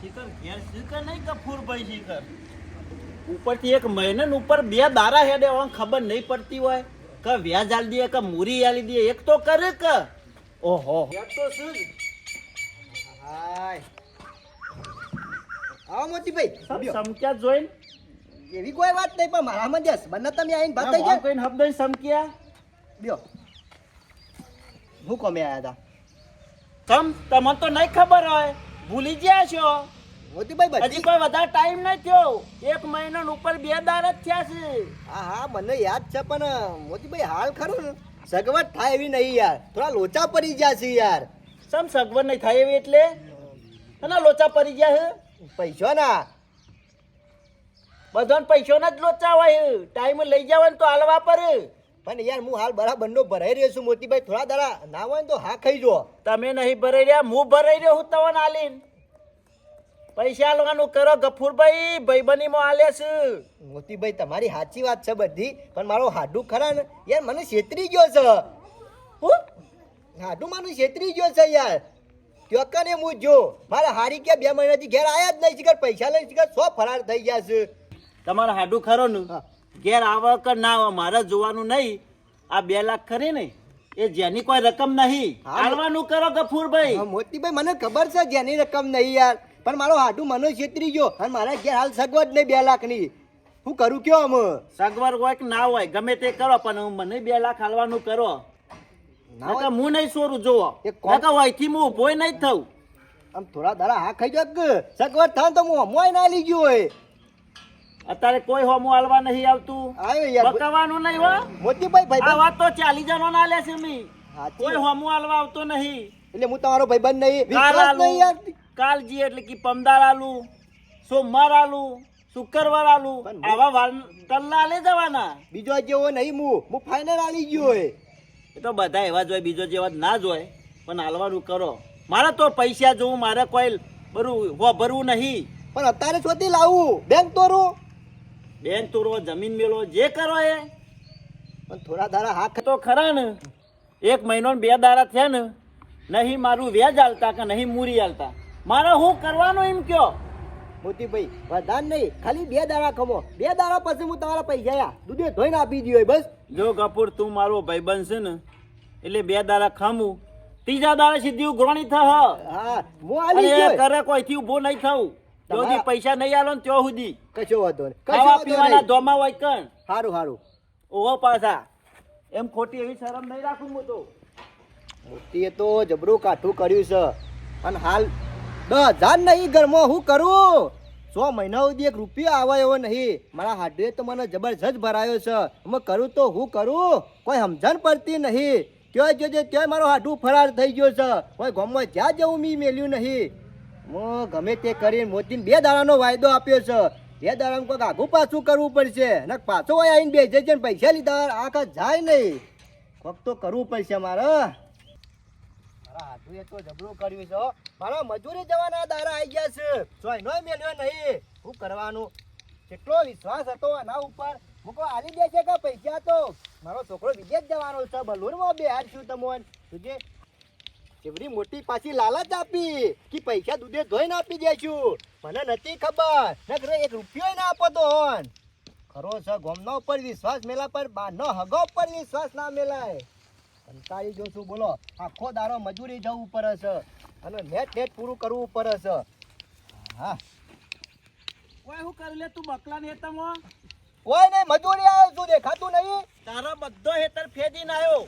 શિખર ઘેર શિખર નહીં કફૂરભાઈ શિખર ઉપરથી એક મહિના ઉપર બે દારા હેડે હવે ખબર નહીં પડતી હોય કે વ્યાજ આલી દે કે મૂરી આલી દે એક તો કરે કે ઓહો એક તો શું જ હાય આવો મોતીભાઈ સમક્યા જોઈને એવી કોઈ વાત નહીં પણ મારામાં જસ બંને તમે આવીને વાત થઈ ગયા કોઈને શબ્દ સમક્યા બ્યો હું કોમે આયા હતા તમને તો નહીં ખબર હોય ભૂલી ગયા છો મોતીભાઈ હજી કોઈ વધારે ટાઈમ નહીં થયો એક મહિનો ઉપર બે દાર જ થયા છે હા મને યાદ છે પણ મોતીભાઈ હાલ ખરું ને સગવડ થાય એવી નહીં યાર થોડા લોચા પડી ગયા છે યાર સમ સગવડ નહીં થાય એવી એટલે અને લોચા પડી ગયા છે પૈસો ના બધાને પૈસાના જ લોચા હોય ટાઈમ લઈ જવાનું તો હાલવા પર પણ યાર હું હાલ બરાબર નો ભરાઈ રહ્યો છું મોતીભાઈ થોડા દાડા ના હોય ને તો હા ખાઈ જો તમે નહીં ભરાઈ રહ્યા હું ભરાઈ રહ્યો હું તમને આલીને પૈસા આલવાનું કરો ગફુરભાઈ ભાઈબંધીમાં આલે છે મોતીભાઈ તમારી સાચી વાત છે બધી પણ મારો હાડું ખરા ને યાર મને છેતરી ગયો છે હું હાડું મારું છેતરી ગયો છે યાર ત્યો કને હું જો મારા હારી કે 2 મહિનાથી ઘેર આયા જ નહીં શિખર પૈસા લઈને શિખર 100 ફરાર થઈ ગયા છે તમારા હાડું ખરો ને ઘેર આવે કે ના આવે મારે જોવાનું નહીં આ 2 લાખ ખરી ને એ જેની કોઈ રકમ નહીં આલવાનું કરો ગફુરભાઈ મોતીભાઈ મને ખબર છે જેની રકમ નહીં યાર પણ મારો હાડું મને છેતરી ગયો અને મારા ઘેર હાલ સગવડ નહીં 2 લાખની હું કરું કયો આમ સગવડ હોય કે ના હોય ગમે તે કરો પણ મને 2 લાખ આલવાનું કરો ના હું નહીં સોરું જોવો હોયથી હું ઉભો નહીં થઉં આમ થોડા દાડા હા ખાઈ જાવ કે સગવડ થાય તો હું મોય ના લઈ ગયો હોય અત્યારે કોઈ હોમું હાલવા નહીં આવતું આયો યાર બકાવાનું નહીં હો મોતીભાઈ ભાઈ આ વાત તો 40 જણો ના લે છે મી કોઈ હોમું હાલવા આવતો નહીં એટલે હું તમારો ભાઈબંધ નહીં વિશ્વાસ નહીં યાર કાલજી એટલે કે પમદાર આલુ સોમવાર આલુ શુક્રવાર આલુ આવા વાર કલ્લા લે જવાના બીજો જેવો નહીં હું ફાઇનલ આલી ગયો હોય એ તો બધા એવા જ હોય બીજો જેવા ના જ હોય પણ હાલવાનું કરો મારે તો પૈસા જોવું મારે કોઈ બરું ભરવું નહીં પણ અત્યારે શોધી લાવું બેંક તોરું બેંક તોરો જમીન મેલો જે કરો એ પણ થોડા દાડા હાથ તો ખરા ને 1 મહિનો 2 દાડા થયા ને નહીં મારું વ્યાજ આલતા કે નહીં મૂરી આલતા મારે શું કરવાનું એમ કયો મોતીભાઈ વધારે નહીં ખાલી 2 દાડા ખમો 2 દાડા પછી હું તમારા પૈસા દૂધે ધોઈને આપી દઉં બસ જો કપૂર તું મારો ભાઈબંધ છે ને એટલે 2 દાડા ખામું 3જા દાડા સીધી ઉઘરાણી થા હા હું આલી ગયો કરે કોઈથી ઊભો નહીં થવું જોથી પૈસા નહીં આલો ને ત્યાં સુધી કશો વાંધો નહીં ખાવા પીવાના ધોમા હોય કણ સારું સારું ઓહો પાછા એમ ખોટી એવી શરમ નહીં રાખું હું તો મોતીએ તો જબરું કાઠું કર્યું છે અને હાલ 10,000 નહીં ઘરમાં હું કરું 100 મહિના સુધી 1 રૂપિયો આવે એવો નહીં મારા હાડે તો મને જબરજસ્ત ભરાયો છે હું કરું તો હું કરું કોઈ સમજણ પડતી નહીં ત્યાં જોજે ત્યાં મારો હાડું ફરાર થઈ ગયો છે કોઈ ગામમાં જ્યાં જવું મી મેલ્યું નહીં હું ગમે તે કરીને મોતીને 2 દાડાનો વાયદો આપ્યો છે 2 દાડામાં કોઈક આઘું પાછું કરવું પડશે ને પાછો હોય આવીને બેસે છે ને પૈસા લીધા આખા જાય નહીં કોક તો કરવું પડશે મારે હાથું એ તો જબરું કર્યું છે મારા મજૂરી જવાના દાડા આવી ગયા છે સોયનો મેલ્યો નહીં શું કરવાનું કેટલો વિશ્વાસ હતો આના ઉપર મૂકો આલી દે છે કે પૈસા તો મારો છોકરો વિદેશ જવાનો છે બલૂરમાં બેહાડ છું તમોન તુજે એવડી મોટી પાછી લાલચ આપી કે પૈસા દૂધે ધોઈને આપી દેશું મને નથી ખબર નકર 1 રૂપિયો ના આપો તો હોન ખરો છે ગોમના ઉપર વિશ્વાસ મેલા પર બાનો હગો ઉપર વિશ્વાસ ના મેલાય કંટાળી જો છું બોલો આખો દારો મજૂરી જવું પડે છે અને નેટ પૂરું કરવું પડે છે હા ઓય હું કરી લે તું બકલા ને હેતમાં ઓય ને મજૂરી આવ્યો છું દેખાતું નહીં તારો બધો હેતર ફેદીને આવ્યો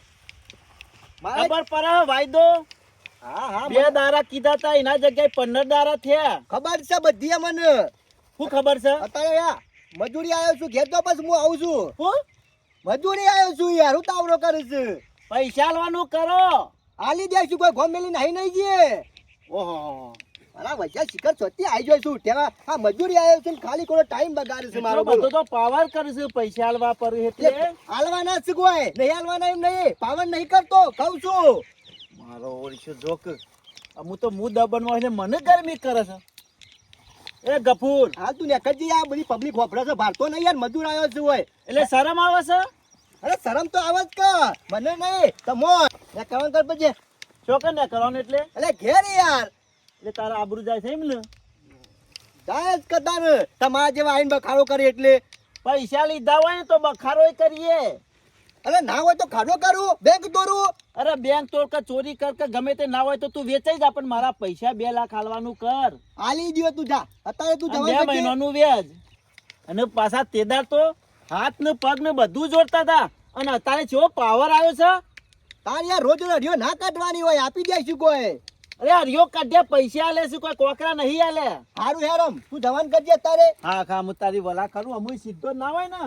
મારે ખબર પડે વાયદો હા હા 2 દાડા કીધા તા એના જગ્યાએ 15 દાડા થયા ખબર છે બધી મને શું ખબર છે અત્યારે યા મજૂરી આવ્યો છું ઘેર તો બસ હું આવું છું હું મજૂરી આવ્યો છું યાર હું તાવરો કરીશ પૈસા આલવાનું કરો આલી દેશું કોઈ ગોમ મેલી નહીં જઈએ ઓહો મારા વચ્ચે શિખર છોતી આવી જાય છું ત્યાં આ મજૂરી આવ્યો છે ખાલી કોઈ ટાઈમ બગાડે છે મારો બધો તો પાવર કરશે પૈસા આલવા પર એટલે હાલવાના છે કોઈ નહીં હાલવાના એમ નહીં પાવર નહીં કરતો કહું છું મારો ઓળખ્યો જોક હું તો મુદ્દા બનવા એટલે મને ગરમી કરે છે એ ગફૂર હાલ તું નેકજી આ બધી પબ્લિક વાપરે છે ભારતો નહીં યાર મજૂર આવ્યો છે હોય એટલે શરમ આવે છે અરે શરમ તો આવે જ કે મને નહીં તમો ને કવન કર પછી શું કે ને કરવાનું એટલે ઘેર યાર એટલે તારા આબરૂ જાય છે એમ ને જાય જ કરતા ને તમારા જેવા આઈને બખાડો કરે એટલે. પૈસા લીધા હોય ને તો બખારોય કરીએ. અરે ના હોય તો ખાડો કરું, બેંક તોડું. અરે બેંક તોડ કે ચોરી કર કે ગમે તે ના હોય તો તું વેચાઈ જા, પણ મારા પૈસા 2 લાખ હાલવાનું કર. આલી દ્યો તું જા. અત્યારે તું અને 2 જવા મહિનાનું વ્યાજ. અને પાછા તેદાર તો હાથ ને પગ ને બધું જોડતા હતા, અને અત્યારે કેવો પાવર આવ્યો છે. તાર યાર રોજ હરિયો ના કાઢવાની હોય, આપી દઈશું કોઈ. અરે હરિયો કાઢ્યા પૈસા આલે છે, કોઈ કોકરા નહીં આલે. હારું હેરમ તું જવાન કરજે તારે. હા હા હું તારી વલા કરું. અમુય સીધો ના હોય ને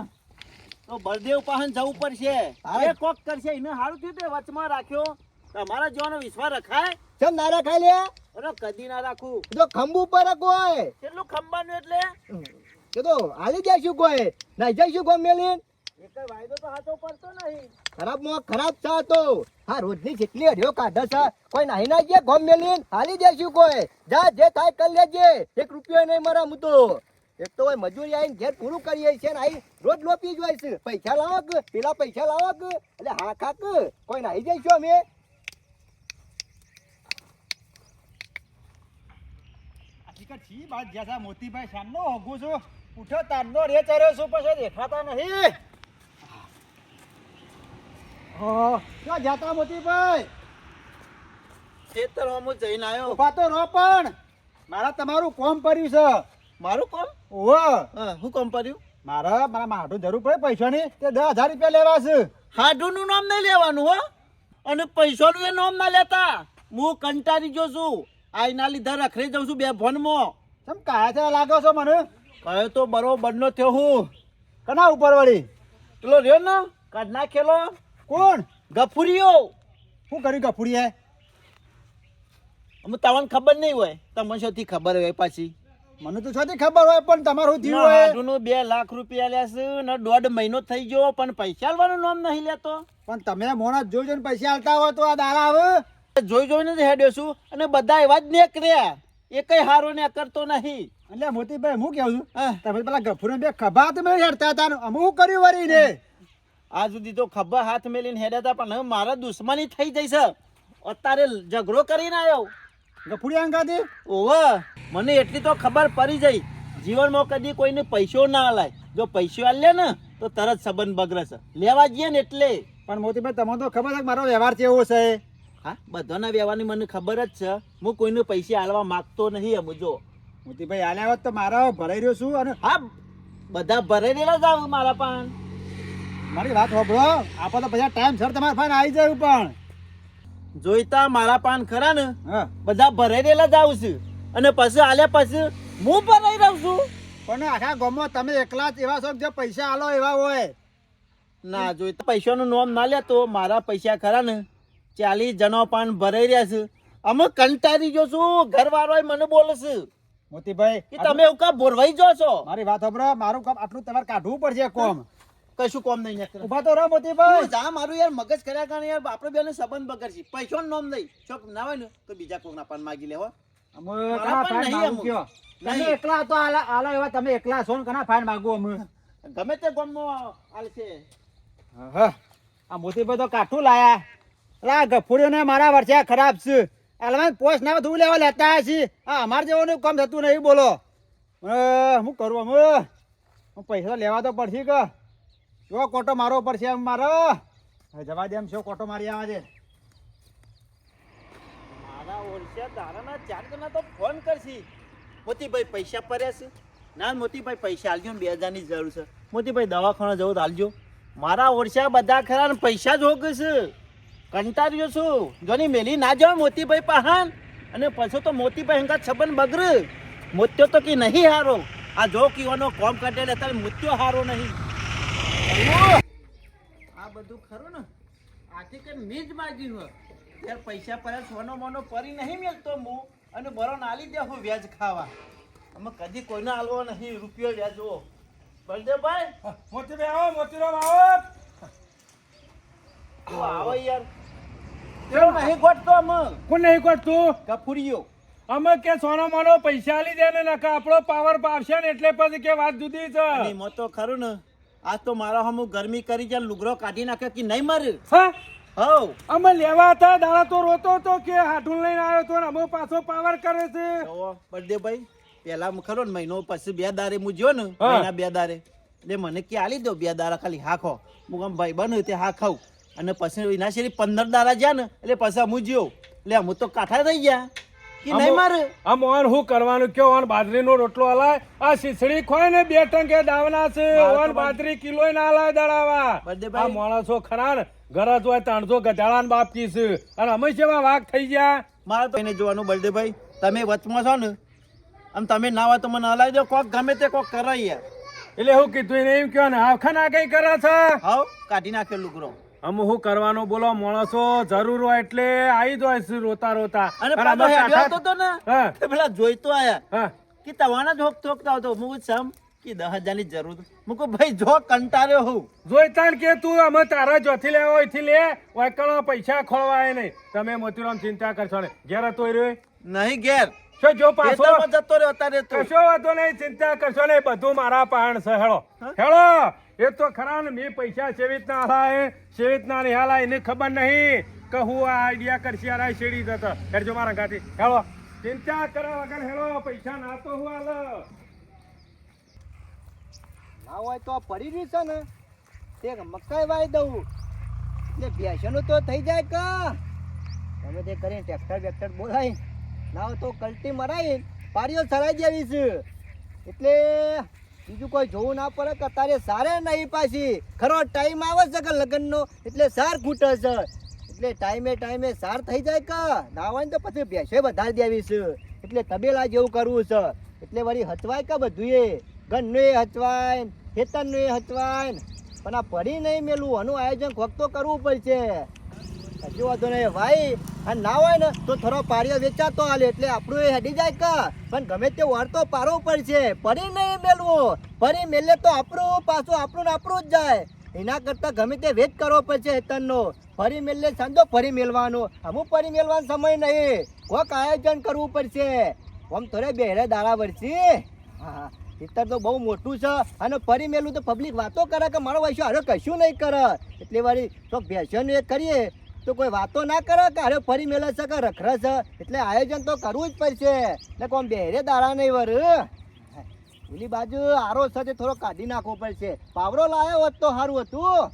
તો બળદેવ પાસે જવું પડશે. હા. એ કોક કરશે. એને સારું થયું તે વચમાં રાખ્યો. તમારા જેવાનો વિશ્વાસ રખાય? ચમ ના રખાય લે. અરે કદી ના રાખું. જો ખંભ ઉપર કોઈ કેટલું ખંભાનું એટલે કે તો હાલી જઈશું કોઈ ના જઈશું ગોમ મેલીન. એક વાયદો તો હાથો પડતો નહીં. ખરાબમાં ખરાબ છે આ તો. હા રોજની જેટલી હરિયો કાઢે છે કોઈ નાહી ના ગયા ગોમ મેલીન હાલી જઈશું કોઈ. જા જે થાય કરી લેજે. 1 રૂપિયો નહીં મરા હું તો. એક તો હોય મજૂરી આવીને ઘેર પૂરું કરીએ છે ને આઈ રોજ લોપી જ હોય છે. પૈસા લાવો કે પેલા પૈસા લાવો કે એટલે હા ખાક કોઈ નાહી જઈશું અમે. છી બાદ જસા મોતીભાઈ સામનો હોગું છું. ઉઠો તારનો રે ચર્યો છું, પછી દેખાતા નહીં. ક્યાં જાતા મોતીભાઈ? ખેતરમાં જઈને આવ્યો. ઉભા તો રહો, પણ મારા તમારું કોમ પડ્યું છે. મારું કોમ? ઓહો, હા, હું કોમ કર્યું? મારા માઠું જરૂર પડે પૈસાની, તે 10,000 રૂપિયા લેવા છે. હાડુનું નામ નહીં લેવાનું હો, અને પૈસાનું એ નામ ના લેતા. હું કંટાળી ગયો છું. આઈ ના લીધા રખડી જાઉં છું 2 ફોનમાં. કેમ કાયા છે લાગો છો મને? કયો તો બરોબર નો થયો હું. કના ઉપર વળી? પેલો રહ્યો ને કાઢ નાખેલો કોણ? ગફુરિયો. શું કર્યું ગફુડીએ? અમે તમને ખબર નહીં હોય, તમને શોથી ખબર હોય પાછી. મને તો છોથી ખબર હોય, પણ તમારું શું થયું હોય? હાડુનું 2 લાખ રૂપિયા લ્યા છે ને 1.5 મહિનો થઈ ગયો, પણ પૈસા આલવાનું નામ નહીં લેતો. પણ તમે મોણા જોઈ જોઈને પૈસા આલતા હોય તો આ દાડા આવે. જોઈ જોઈને જ હેડ્યો છું, અને બધા એવા જ નીકળ્યા. એકય હારો ને કરતો નહીં. એટલે મોતીભાઈ હું કેવું છું, હા. તમે પેલા ગફુર બે ખભા તમે હેડતા હતા ને અમે શું કર્યું વળી ને? આ સુધી તો ખભા હાથ મેલીને હેડ્યા હતા, પણ હવે મારા દુશ્મની થઈ જઈ છે. અત્યારે ઝઘડો કરીને આવ્યો. ગફુડી અંગાથી ઓવે, મને એટલી તો ખબર પડી જઈ, જીવનમાં કદી કોઈને પૈસો ના આલાય. જો પૈસો આલે ને તો તરત સંબંધ બગડે. લેવા જઈએ ને એટલે. પણ મોતીભાઈ તમને તો ખબર છે કે મારો વ્યવહાર કેવો છે. હા, બધાના વ્યવહારની મને ખબર જ છે. હું કોઈને પૈસા આલવા માંગતો નહીં. એમ જો મોતીભાઈ આલ્યા હોત તો મારા ભરાઈ રહ્યો છું. અને હા, બધા ભરેલા જ આવું મારા પાન. મારી વાત સાંભળો, આપણે તો પછી ટાઈમ સર તમારા ફાઈન આવી જાય. પણ જોઈતા મારા પાન ખરા ને હા, બધા ભરેલા જ આવું છું, અને પછી આલ્યા પછી હું ભરાઈ રહું છું. પણ આખા ગામમાં તમે એકલા જ એવા છો કે જે પૈસા આલો એવા હોય. ના જોઈતા પૈસાનું નામ ના લે તો મારા પૈસા ખરા ને 40 જણો પાન ભરાઈ રહ્યા છે. અમે કંટાળી ગયો છું. ઘરવાળો મને બોલે છે મોતીભાઈ કે તમે એવું કા બોરવાઈ જો છો. મારી વાત સાંભળો, મારું કામ આટલું તમારે કાઢવું પડશે કોમ. કશું કોમ નહીં કરે. ઉભા તો રહો મોતીભાઈ. તું જા, મારું યાર મગજ કર્યા કારણે યાર આપણે બેને સંબંધ બગડશે. પૈસાનું નામ નહીં, ચોક ના હોય ને તો બીજા કોકના પાન માગી લેવો. અમે મારા કના પણ ફાઈન નહીં માંગુ અમુક. કયો? તમે નહીં. એકલા તો આલો એવા તમે એકલા છો ને કના ફાઈન માંગુ અમે? ગમે તે ગામમાં આલશે. હા, આ મોતીભાઈ તો કાઠું લાયા. લા ગફુડીઓને મારા વર્ષે ખરાબ છે. એલવાન પોસ્ટ ના ધૂ લેવા લેતા છે. આ અમાર જેવાનું કામ થતું નહીં. બોલો હું કરું અમે? હું પૈસા લેવા તો પડશે કે જો કોટો મારવો પડશે એમ મારો. હવે જવા દે એમ છો કોટો મારી આવે છે. મારા ઓળખ્યા તારાના 4 જણા તો ફોન કરશી. મોતીભાઈ પૈસા પડ્યા છે? ના મોતીભાઈ પૈસા આલજો ને 2000 ની જરૂર છે. મોતીભાઈ દવાખાના જવું તો આલજો. મારા ઓળખ્યા બધા ખરા ને પૈસા જ હોગ છે. કંટાળ્યો છું. જોની મેલી ના જાવ મોતીભાઈ પહાન, અને પછી તો મોતીભાઈ હંગા સંબંધ બગડે. મોત્યો તો કે નહીં હારો. આ જો કીવાનો કોમ કાઢેલે તારે મોત્યો હારો નહીં. આ બધું ખરું ને આથી કે મીજ માગ્યું હોય ત્યારે પૈસા પર સોનો મોનો પરી નહીં મેલતો હું, અને બરો નાલી દે હું વ્યાજ ખાવા. અમે કદી કોઈને આલવો નહીં રૂપિયો વ્યાજો. બળદેવભાઈ મોતીભાઈ આવો, મોતીરામ આવો. તું આવો યાર. કેવું નહીં ગોઠતો અમે કોણ નહીં કરતું? ગફુરિયો. અમે કે સોનો મોનો પૈસા આલી દે ને નકા આપણો પાવર પાવશે ને એટલે પછી કે વાત જુદી છે. અને મો તો ખરું ને આ તો મારા હમું ગરમી કરી જાય લુગરો કાઢી નાખે કે નહીં મરે. હા, હવ અમે લેવા હતા દાડા તો રોતો તો કે હાથું લઈને આવ્યો તો ને અમે પાછો પાવર કરે છે. જોવો બળદેવભાઈ પેલા ખરો ને મહિનો પછી 2 દારે હું જ્યો ને હા. મહિના 2 દારે એટલે મને કે આલી દો 2 દારા ખાલી હાખો હું આમ ભાઈ બન તે હા ખાઉં અને પછી એના શેરી 15 દારા જ્યા ને એટલે પછી હું જ્યો એટલે હું તો કાઠા થઈ ગયા કે નહીં મારે આ મોહન શું કરવાનું કયો ઓન બાજરીનો રોટલો હલાય આ શીસડી ખોય ને 2 ટંકે દાવના છે મારે તો ઓન બાજરી કિલોય ના હલાય દડાવા બળદેવભાઈ. આ માણસો ખરા ને ઘરજ હોય 300 ગધાડા બાપ કીસ અને અમે કેવા વાઘ થઈ ગયા મારે તો એને જોવાનું બળદેવભાઈ તમે વચમાં છો ને આમ તમે ના હોય તો મને હલાવી દો કોક ગમે તે કોક કરો યાર એટલે હું કીધું એને એમ કયો ને આખા ના કઈ કરે છે હાવ કાઢી નાખ્યો લુગરો અમે શું કરવાનું બોલો માણસો જરૂર હોય એટલે આવી જાય છે રોતા રોતા અને અને પાછો અમે હેડ્યો કાંઠા- આવતો તો ને હા. તે પેલા જોઈતો આયા હા. કે તવાના જ હોક થોકતા હતો હું સમ કે 10,000 ની જરૂર હું કહું ભાઈ જો કંટાળ્યો હું જોઈતા કે તું અમે તારા જોથી લેવો અહીંથી લે વાયકણો પૈસા ખોવાય નહીં તમે મોતીરામ ચિંતા કરશો ને ઘેર તો રહ્યો નહીં ઘેર શું જો પાછો ખેતરમાં જતો રહ્યો અત્યારે તો કશો વાંધો નહીં ચિંતા કરશો નહીં બધું મારા પાણ છે હેળો હેળો એ તો ખરા ને મેં પૈસા સેવિત ના હલાય સેવિત ના નહીં હલાય એને ખબર નહીં કે હું આ આઈડિયા કરશે આ શેડી જતો હેડજો મારા ગાથી હેળો ચિંતા કરવા વગર હેળો પૈસા ના તો હું હાલ ના હોય તો આ પડી રહ્યું છે ને તે મકાઈ વાઈ દઉં એટલે બેસવાનું તો થઈ જાય કા તમે તે કરીને ટ્રેક્ટર બેક્ટર બોલાય ના હોય તો કલ્ટી મરાઈ પારીઓ સરાઈ દેવી છે એટલે બીજું કોઈ જોવું ના પડે કે તારે સારે નહીં પાછી ખરો ટાઈમ આવે છે કે લગ્નનો એટલે સાર ખૂટે છે એટલે ટાઈમે સાર થઈ જાય કે ના હોય ને તો પછી ભેંસે વધારી દેવી છે એટલે તબેલા જેવું કરવું છે એટલે વળી હચવાય કે બધું એ ઘરનું એ હચવાય ખેતરનું એ હચવાય પણ આ પડી નહીં મેલું આનું આયોજન કોક તો કરવું પડશે હજુ વાંધો નહીં ભાઈ અને ના હોય ને તો થોડો પારિયો વેચાતો હાલે એટલે આપણું એ હેડી જાય કા પણ ગમે તે વાર તો પારવું પડશે પડી નહીં મેલવું પડી મેલે તો આપણું પાછું આપણું ને આપણું જ જાય એના કરતા ગમે તે વેચ કરવો પડશે હેતનનો ફરી મેલે સમજો ફરી મેલવાનો અમુક ફરી મેલવાનો સમય નહીં કોક આયોજન કરવું પડશે આમ થોડે બેરે દાડા વળશે હા ખેતર તો બહુ મોટું છે અને ફરી મેલું તો પબ્લિક વાતો કરે કે મારો વૈશ્ય અરે કશું નહીં કરે એટલે વાળી તો ભેંસોનું એ કરીએ તો કોઈ વાતો ના કરે કે અરે ફરી મેલે છે કે રખડે છે એટલે આયોજન તો કરવું જ પડશે એટલે કોમ બેરે દાડા નહીં વર પેલી બાજુ આરો સાથે થોડો કાઢી નાખવો પડશે પાવરો લાવ્યો હોત તો સારું હતું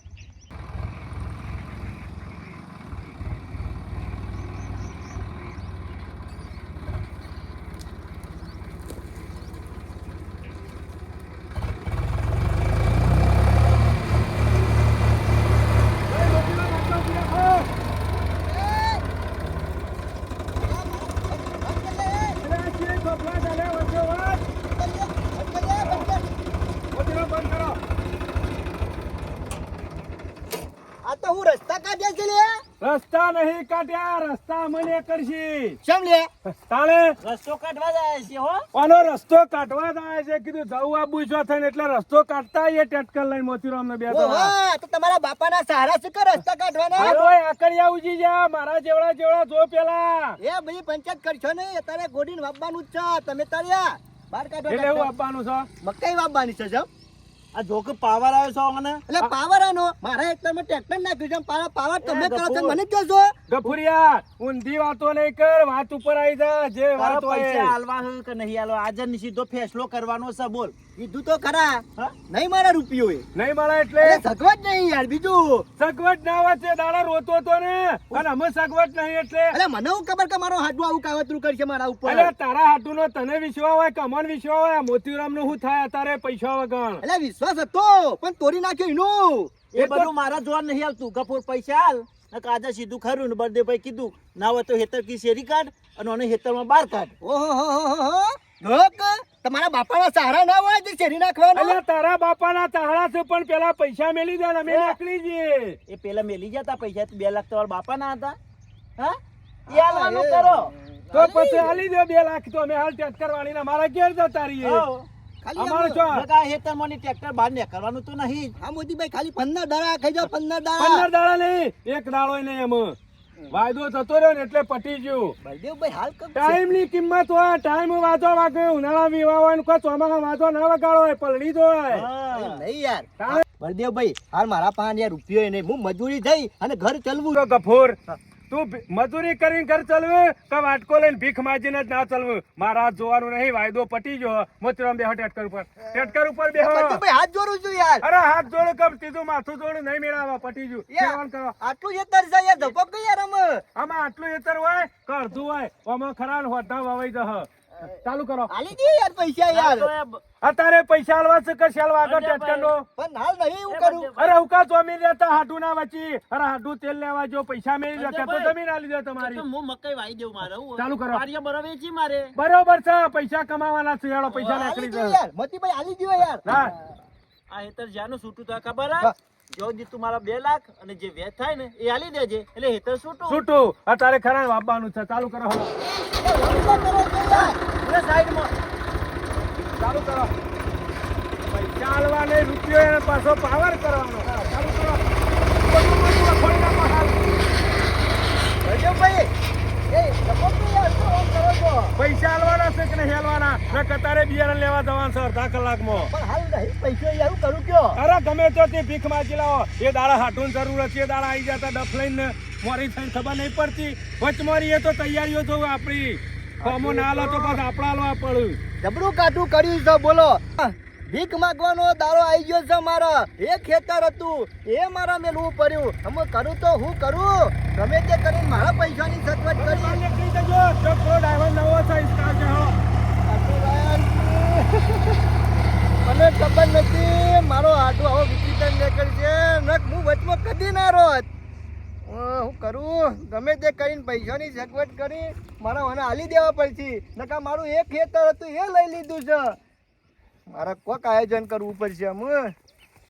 આ તો હું રસ્તા કાઢ્યા છે લે રસ્તા નહીં કાઢ્યા રસ્તા મને કરશી શેમ લે તાણે રસ્તો કાઢવા જાય છે હો આનો રસ્તો કાઢવા જાય છે કીધું જવું આબુ છો થઈને એટલે રસ્તો કાઢતા એ ટેટકર લઈને મોતીરામ ને બે ઓહો તો તમારા બાપાના સહારા છે કે રસ્તા કાઢવાના હા તોય આકડિયા ઉજી જા મારા જેવડા જો પેલા એ બધી પંચાયત કરશો ને અત્યારે ગોડીને વાપવાનું જ છે તમે તાર્યા બહાર કાઢો એટલે એવું ટ્રેક્ટર. આપવાનું છે મકાઈ વાપવાની છે જમ આ જોક પાવર આવ્યો છો મને એટલે પાવર આનો મારા હેક્ટરમાં ટ્રેક્ટર નાખ્યું છે પાવર તમે કરો છો મને કહો છો ગફુરિયા ઊંધી વાતો નહીં કર વાત ઉપર આવી જા જે તારા વાત હોય પૈસા હાલવા છે કે નહીં હાલવા આજે ની સીધો ફેસલો કરવાનો છે બોલ કીધું તો ખરા હા? નહીં મારા રૂપિયો એ નહીં મળે એટલે એટલે સગવડ નહીં યાર બીજું સગવડ ના હોય તે દાડા રોતો તો ને અને અમે સગવડ નહીં એટલે એટલે મને હું ખબર કે મારો હાડું આવું કાવતરું કરશે મારા ઉપર અરે તારા હાટુનો તને વિશ્વાસ હોય કે અમન વિશ્વાસ હોય મોતીરામ નું શું થાય અત્યારે પૈસા વગર એટલે વિશ્વાસ હતો પણ તોડી નાખ્યો એનું એ બધું મારા જોવા નહીં આવતું ગફુર પૈસા હાલ નકર આજે સીધું ખરું ને બળદેવભાઈ કીધું ના હોય તો હેતર કી શેરી કાઢ અને ઓને હેતરમાં બહાર કાઢ ઓહો લોક તમારા બાપાના સહારા ના હોય તે શેરી નાખવાનો અલ્યા તારા બાપાના તાહડા છે પણ પેલા પૈસા મેલી દે ને અમે નીકળી જઈએ એ પેલા મેલી જતા પૈસા 2 લાખ તમારા બાપા ના હતા હા એ હાલવાનું કરો તો પછી હાલી દે 2 લાખ તો અમે હાલ ટેટકર વાળીને મારા ઘેર જતા રહીએ હાવ. ખાલી અમારો છો નકર આ હેતરમાંની ટ્રેક્ટર બહાર નીકળવાનું તો નહીં હા મોદીભાઈ ખાલી 15 દાડા ખાઈ જાઓ 15 દાડા 15 દાડા નહીં એક દાડો નહીં એમ વાયદો થતો રહ્યો ને એટલે પટી ગયું બળદેવભાઈ હાલ કબ ટાઈમ ની કિંમત હોય ટાઈમ વાંચો વાગે ઉનાળા વિવાહ હોય ને કોઈ ચોમાસા વાંચો ના વગાડો હોય પલડી તો હોય હા. નહીં યાર તાણે બળદેવભાઈ હાલ મારા 5000 રૂપિયો નહીં હું મજૂરી થઈ અને ઘર ચલવું તો ગફૂર તું મજૂરી કરીને ઘર ચલવું કે વાટકો લઈને ભીખ માજીને જ ના ચલવું મારા જોવાનું નહીં વાયદો પટી ગયો મોચરામ બેહો ટેટકર ઉપર બેહો ભાઈ હાથ જોડું છું યાર. અરે હાથ જોડે કમ સીધું માથું જોડે નહીં મેળાવા પટી ગયું સેવન કરો આટલું હેતર છે યાર, ધપક ગઈ યાર અમે. આમાં આટલું હેતર હોય કે અડધું હોય આમાં ખરા હોટા વવાઈ જહ ચાલુ કરો આલી દે યાર પૈસા યાર. તો એ અત્યારે પૈસા આલવા છે કે શેલવા આગળ ટેટકર નો પણ હાલ નહીં એવું કરું. અરે ઉકા જમીન લેતા હાડું ના વચી અરે હાડું તેલ લેવા જો પૈસા મેળવી લે તો જમીન આલી દે તમારી તો હું મકાઈ વાઈ દેવું મારે હું ચાલુ કરો. વાડીએ બરાબર વેચી મારે બરોબર છે પૈસા કમાવાના છે હેડો પૈસા આલી નીકળી દે જાય યાર, મતીભાઈ આલી દ્યો યાર. હા આ હેતર જ્યાંનું છૂટું તો ખબર હા. જો દીધું મારા 2 લાખ અને જે વેચ થાય ને એ આલી દેજે એટલે હેતર છૂટું છૂટું અત્યારે ખરા વાપવાનું છે ચાલુ કરો હવે યાર, વાંધો કરો છો યાર. એટલે સાઈડમાં ચાલુ કરો પૈસા આલવા નહીં રૂપિયો એને પાછો પાવર કરવાનો ચાલુ કરો બધું ખોઈ નાખો હાલ. રજબભાઈ, એ ધપક ગઈ યાર, શું આમ કરો છો? પૈસા આલવાના છે કે નહીં આલવાના ને કતારે બિયારણ લેવા જવાનું છે અડધા કલાકમાં પણ હાલ નહીં પૈસા યાર, હું કરું કયો? અરે ગમે તો તે ભીખ માગી લાવો એ દાડા હાટું જરૂર હતી એ દાડા આવી જતા ડફ લઈને મોરી થઈને ખબર નહીં પડતી વચમારી એ તો તૈયારીઓ જોવે આપણી કોમો ના આલો તો બસ આપણા આલવા પડ્યું જબરું કાઠું કર્યું છે બોલો. ભીખ માંગવાનો દારો આવી ગયો છે મારા. એક ખેતર હતું એ મારા મેલવું પડ્યું. અમે કરું તો હું કરું, ગમે તે કરીને મારા પૈસાની સગવડ કરી. માન્ય કહી દેજો ચોખ્ખો ડ્રાઈવર નવો છે ઇસ્કાર છે હો. મને ખબર નથી મારો આટો આવો વિચિત્ર નીકળ છે નક હું વચમાં કદી ના રોત. હું કરું ગમે તે કરીને પૈસાની સગવડ કરી મારા મને હાલી દેવા પડશે. નકા મારું એક ખેતર હતું એ લઈ લીધું છે. મારે કોક આયોજન કરવું પડશે.